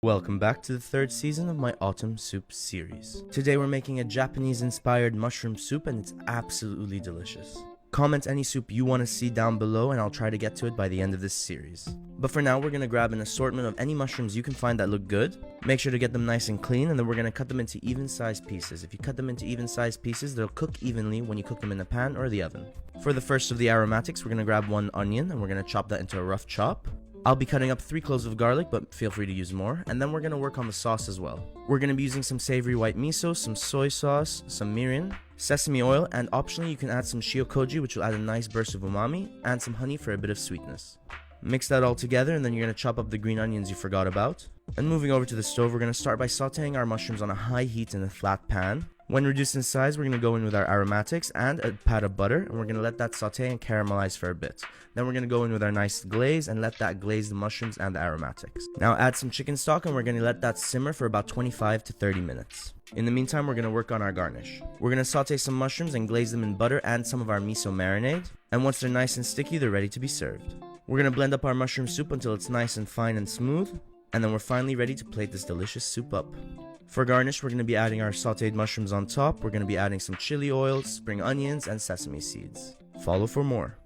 Welcome back to the third season of my autumn soup series. Today we're making a Japanese-inspired mushroom soup and it's absolutely delicious. Comment any soup you want to see down below and I'll try to get to it by the end of this series. But for now we're going to grab an assortment of any mushrooms you can find that look good. Make sure to get them nice and clean, and then we're going to cut them into even-sized pieces. If you cut them into even-sized pieces, they'll cook evenly when you cook them in the pan or the oven. For the first of the aromatics, we're going to grab one onion and we're going to chop that into a rough chop. I'll be cutting up 3 cloves of garlic, but feel free to use more, and then we're going to work on the sauce as well. We're going to be using some savory white miso, some soy sauce, some mirin, sesame oil, and optionally you can add some shiokoji, which will add a nice burst of umami, and some honey for a bit of sweetness. Mix that all together, and then you're going to chop up the green onions you forgot about. And moving over to the stove, we're going to start by sauteing our mushrooms on a high heat in a flat pan. When reduced in size, we're going to go in with our aromatics and a pat of butter, and we're going to let that saute and caramelize for a bit. Then we're going to go in with our nice glaze and let that glaze the mushrooms and the aromatics. Now add some chicken stock and we're going to let that simmer for about 25 to 30 minutes. In the meantime, we're going to work on our garnish. We're going to saute some mushrooms and glaze them in butter and some of our miso marinade, and once they're nice and sticky, they're ready to be served. We're going to blend up our mushroom soup until it's nice and fine and smooth, and then we're finally ready to plate this delicious soup up. For garnish, we're going to be adding our sauteed mushrooms on top. We're going to be adding some chili oil, spring onions, and sesame seeds. Follow for more.